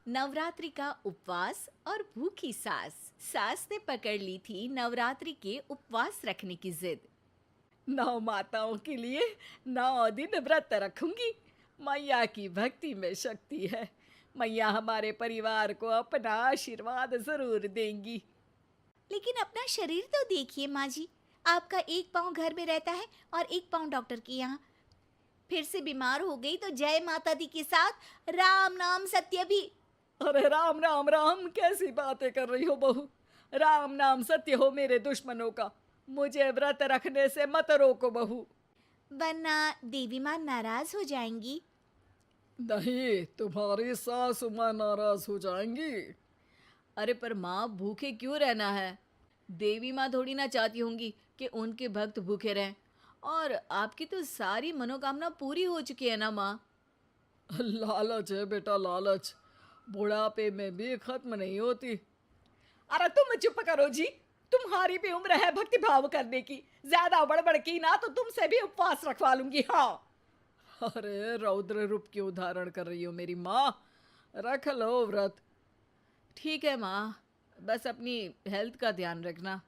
नवरात्रि का उपवास और भूखी सास। सास ने पकड़ ली थी नवरात्रि के उपवास रखने की जिद। 9 माताओं के लिए 9 दिन व्रत रखूंगी। मैया की भक्ति में शक्ति है। मैया हमारे परिवार को अपना आशीर्वाद जरूर देंगी। लेकिन अपना शरीर तो देखिए माँ जी, आपका एक पाँव घर में रहता है और एक पाँव डॉक्टर के यहाँ। फिर से बीमार हो गई तो जय माता दी के साथ राम नाम सत्य भी। अरे राम राम राम, कैसी बातें कर रही हो बहू। राम नाम सत्य हो मेरे दुश्मनों का। मुझे व्रत रखने से मत रोको बहू। वरना देवी माँ नाराज हो जाएंगी। नहीं, तुम्हारी सासु माँ नाराज हो जाएंगी। अरे पर माँ, भूखे क्यों रहना है? देवी माँ थोड़ी ना चाहती होंगी कि उनके भक्त भूखे रहें। और आपकी तो सारी मनोकामना पूरी हो चुकी है ना माँ। लालच है बेटा, लालच बुढ़ापे में भी खत्म नहीं होती। अरे तुम चुप करो जी। तुम्हारी भी उम्र है भक्ति भाव करने की। ज्यादा बड़बड़ की ना तो तुमसे भी उपवास रखवा लूंगी। हाँ। अरे रौद्र रूप क्यों धारण कर रही हो मेरी माँ। रख लो व्रत। ठीक है माँ, बस अपनी हेल्थ का ध्यान रखना।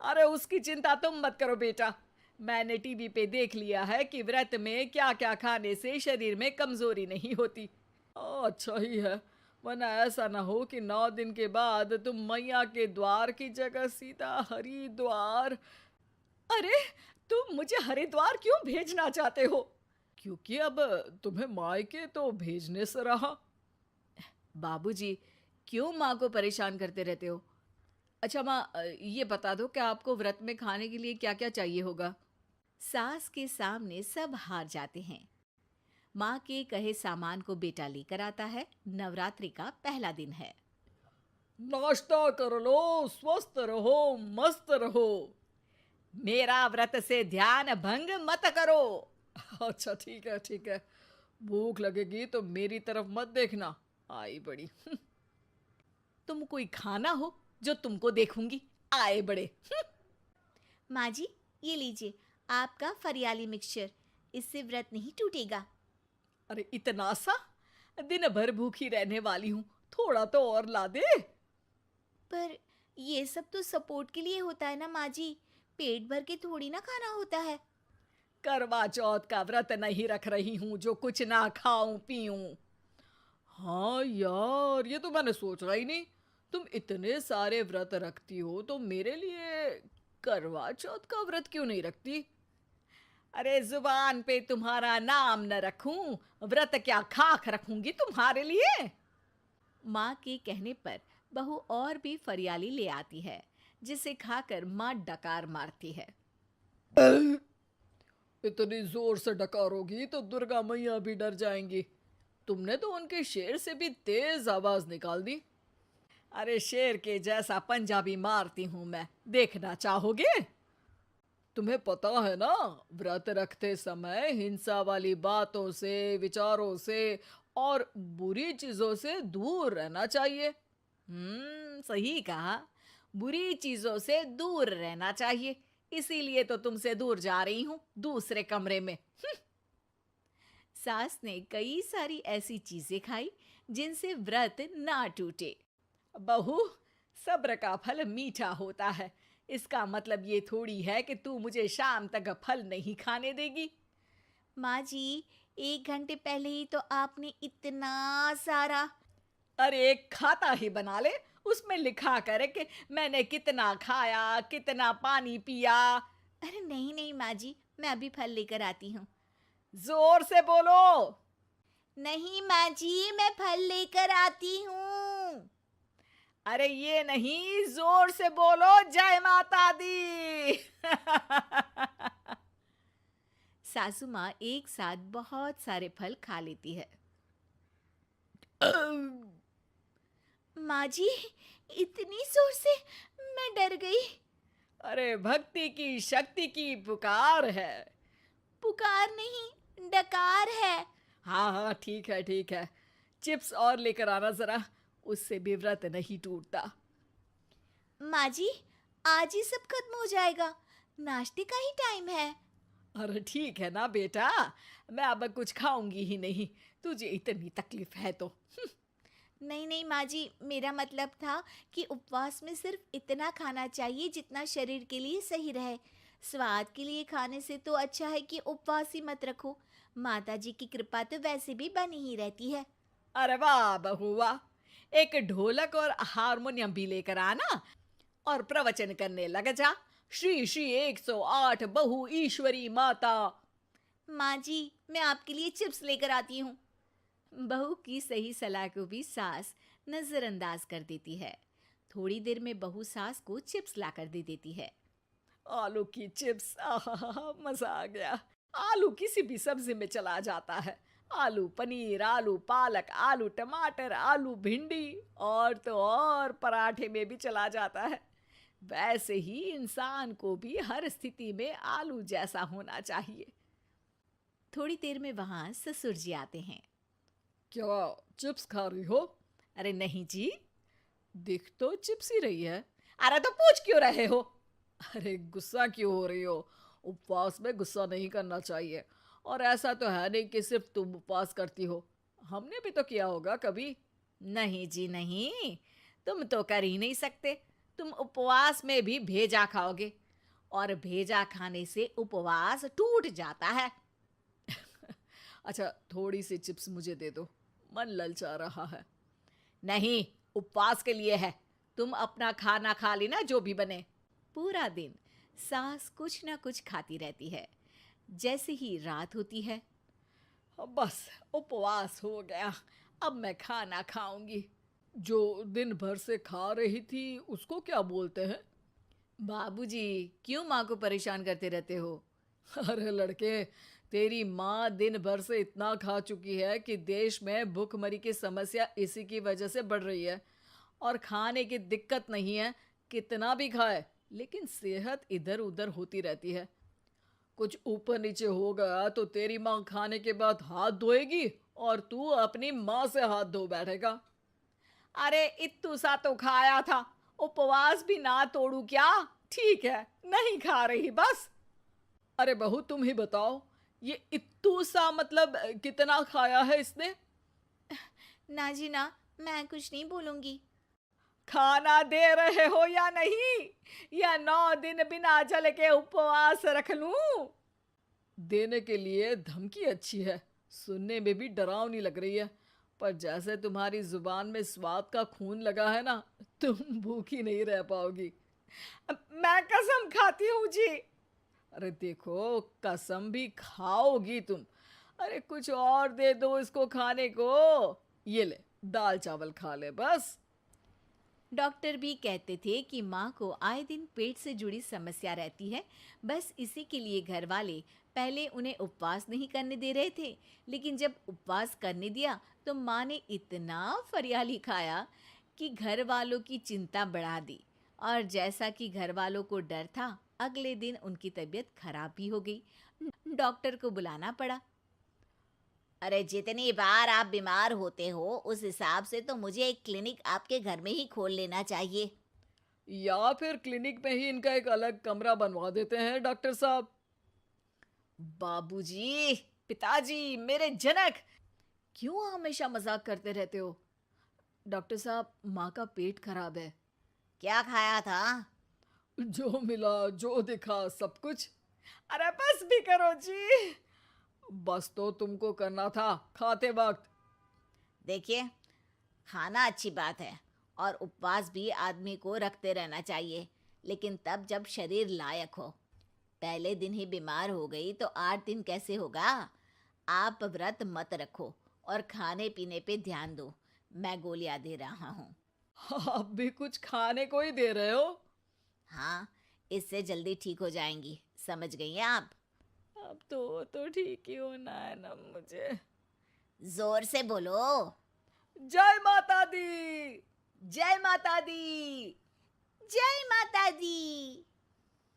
अरे उसकी चिंता तुम मत करो बेटा। मैंने टीवी पे देख लिया है कि व्रत में क्या क्या खाने से शरीर में कमजोरी नहीं होती। अच्छा ही है, वरना ऐसा ना हो कि 9 दिन के बाद तुम मैया के द्वार की जगह सीधा हरिद्वार। अरे तुम मुझे हरिद्वार क्यों भेजना चाहते हो? क्योंकि अब तुम्हें मायके तो भेजने से रहा। बाबूजी, क्यों माँ को परेशान करते रहते हो? अच्छा माँ, ये बता दो कि आपको व्रत में खाने के लिए क्या क्या चाहिए होगा। सास के सामने सब हार जाते हैं। माँ के कहे सामान को बेटा लेकर आता है। नवरात्रि का पहला दिन है। नाश्ता कर लो, स्वस्थ रहो, मस्त रहो। मेरा व्रत से ध्यान भंग मत करो। अच्छा ठीक है ठीक है। भूख लगेगी तो मेरी तरफ मत देखना। आई बड़ी। तुम कोई खाना हो जो तुमको देखूंगी, आए बड़े। माँ जी, ये लीजिए आपका फरियाली मिक्सचर। इससे व्रत नहीं टूटेगा। अरे इतना सा? दिन भर भूखी रहने वाली हूँ, थोड़ा तो और ला दे। पर ये सब तो सपोर्ट के लिए होता है ना माँ जी, पेट भर के थोड़ी ना खाना होता है। करवा चौथ का व्रत नहीं रख रही हूँ जो कुछ ना खाऊं पीऊं। हाँ यार, ये तो मैंने सोचा ही नहीं। तुम इतने सारे व्रत रखती हो तो मेरे लिए करवा चौथ का व्रत क्यों नहीं रखती? अरे जुबान पे तुम्हारा नाम न रखूं, व्रत क्या खाक रखूंगी तुम्हारे लिए। माँ के कहने पर बहू और भी फरियाली ले आती है, जिसे खाकर माँ डकार मारती है। इतनी जोर से डकारोगी तो दुर्गा मैया भी डर जाएंगी। तुमने तो उनके शेर से भी तेज आवाज निकाल दी। अरे शेर के जैसा पंजाबी मारती हूं मैं, देखना चाहोगे? तुम्हें पता है ना, व्रत रखते समय हिंसा वाली बातों से, विचारों से और बुरी चीजों से दूर रहना चाहिए। सही कहा। बुरी चीजों से दूर रहना चाहिए। इसीलिए तो तुमसे दूर जा रही हूँ, दूसरे कमरे में। सास ने कई सारी ऐसी चीजें खाई जिनसे व्रत ना टूटे। बहू, सब्र का फल मीठा होता है। इसका मतलब ये थोड़ी है कि तू मुझे शाम तक फल नहीं खाने देगी। माँ जी, 1 घंटे पहले ही तो आपने इतना सारा। अरे एक खाता ही बना ले, उसमें लिखा करे कि मैंने कितना खाया, कितना पानी पिया। अरे नहीं नहीं माँ जी, मैं अभी फल लेकर आती हूँ। जोर से बोलो। नहीं माँ जी, मैं फल लेकर आती हूँ। अरे ये नहीं, जोर से बोलो, जय माता दी। सासू माँ एक साथ बहुत सारे फल खा लेती है। माँ जी, इतनी जोर से मैं डर गई। अरे भक्ति की शक्ति की पुकार है। पुकार नहीं, डकार है। हाँ हाँ ठीक है ठीक है। चिप्स और लेकर आना जरा, उससे भी व्रत नहीं टूटता। माँ जी, आज ही सब खत्म हो जाएगा, नाश्ते का ही टाइम है। अरे ठीक है ना बेटा, मैं अब कुछ खाऊंगी ही नहीं, तुझे इतनी तकलीफ है तो। नहीं नहीं माँ जी, मेरा मतलब था कि उपवास में सिर्फ इतना खाना चाहिए जितना शरीर के लिए सही रहे। स्वाद के लिए खाने से तो अच्छा है कि उपवास ही मत रखो। माता जी की कृपा तो वैसे भी बनी ही रहती है। अरे वाह बहू वाह! एक ढोलक और हारमोनियम भी लेकर आना और प्रवचन करने लग जा। श्री श्री 108 बहु ईश्वरी माता। माँ जी, मैं आपके लिए चिप्स लेकर आती हूँ। बहू की सही सलाह को भी सास नजरअंदाज कर देती है। थोड़ी देर में बहू सास को चिप्स लाकर दे देती है। आलू की चिप्स, आहा मजा आ गया। आलू किसी भी सब्जी में चला जाता है। आलू पनीर, आलू पालक, आलू टमाटर, आलू भिंडी और तो और पराठे में भी चला जाता है। वैसे ही इंसान को भी हर स्थिति में आलू जैसा होना चाहिए। थोड़ी देर में वहां ससुर जी आते हैं। क्या चिप्स खा रही हो? अरे नहीं जी, दिख तो चिप्स ही रही है। अरे तो पूछ क्यों रहे हो? अरे गुस्सा क्यों हो रही हो? उपवास में गुस्सा नहीं करना चाहिए। और ऐसा तो है नहीं कि सिर्फ तुम उपवास करती हो, हमने भी तो किया होगा कभी। नहीं जी नहीं, तुम तो कर ही नहीं सकते। तुम उपवास में भी भेजा खाओगे और भेजा खाने से उपवास टूट जाता है। अच्छा थोड़ी सी चिप्स मुझे दे दो, मन ललचा रहा है। नहीं, उपवास के लिए है। तुम अपना खाना खा लेना जो भी बने। पूरा दिन सास कुछ ना कुछ खाती रहती है। जैसे ही रात होती है, अब बस उपवास हो गया, अब मैं खाना खाऊंगी। जो दिन भर से खा रही थी उसको क्या बोलते हैं? बाबूजी क्यों माँ को परेशान करते रहते हो? अरे लड़के, तेरी माँ दिन भर से इतना खा चुकी है कि देश में भूखमरी की समस्या इसी की वजह से बढ़ रही है। और खाने की दिक्कत नहीं है, कितना भी खाए लेकिन सेहत इधर उधर होती रहती है। कुछ ऊपर नीचे हो गया तो तेरी माँ खाने के बाद हाथ धोएगी और तू अपनी माँ से हाथ धो बैठेगा। अरे इत्तू सा तो खाया था, उपवास भी ना तोड़ू क्या? ठीक है, नहीं खा रही बस। अरे बहू तुम ही बताओ, ये इत्तू सा मतलब कितना खाया है इसने? ना जी ना, मैं कुछ नहीं बोलूंगी। खाना दे रहे हो या नहीं, या 9 दिन बिना जल के उपवास रख लूं? देने के लिए धमकी अच्छी है, सुनने में भी डरावनी लग रही है। पर जैसे तुम्हारी जुबान में स्वाद का खून लगा है ना, तुम भूखी नहीं रह पाओगी। मैं कसम खाती हूँ जी। अरे देखो, कसम भी खाओगी तुम। अरे कुछ और दे दो इसको खाने को। ये ले, दाल चावल खा ले बस। डॉक्टर भी कहते थे कि माँ को आए दिन पेट से जुड़ी समस्या रहती है। बस इसी के लिए घर वाले पहले उन्हें उपवास नहीं करने दे रहे थे, लेकिन जब उपवास करने दिया तो माँ ने इतना फरियाली खाया कि घर वालों की चिंता बढ़ा दी। और जैसा कि घर वालों को डर था, अगले दिन उनकी तबीयत खराब भी हो गई। डॉक्टर को बुलाना पड़ा। अरे जितनी बार आप बीमार होते हो उस हिसाब से तो मुझे एक क्लिनिक आपके घर में ही खोल लेना चाहिए। या फिर क्लिनिक में ही इनका एक अलग कमरा बनवा देते हैं डॉक्टर साहब। बाबूजी, पिताजी, मेरे जनक, क्यों हमेशा मजाक करते रहते हो? डॉक्टर साहब, माँ का पेट खराब है। क्या खाया था? जो मिला जो दिखा सब कुछ। अरे बस भी करो जी। बस तो तुमको करना था खाते वक्त। देखिए, खाना अच्छी बात है और उपवास भी आदमी को रखते रहना चाहिए, लेकिन तब जब शरीर लायक हो। पहले दिन ही बीमार हो गई तो 8 दिन कैसे होगा? आप व्रत मत रखो और खाने पीने पे ध्यान दो। मैं गोलियां दे रहा हूँ। आप भी कुछ खाने को ही दे रहे हो? हाँ, इससे जल्दी ठीक हो जाएंगी। समझ गई हैं आप? अब तो ठीक ही होना है ना मुझे। जोर से बोलो। जय माता दी। जय माता दी। जय माता दी।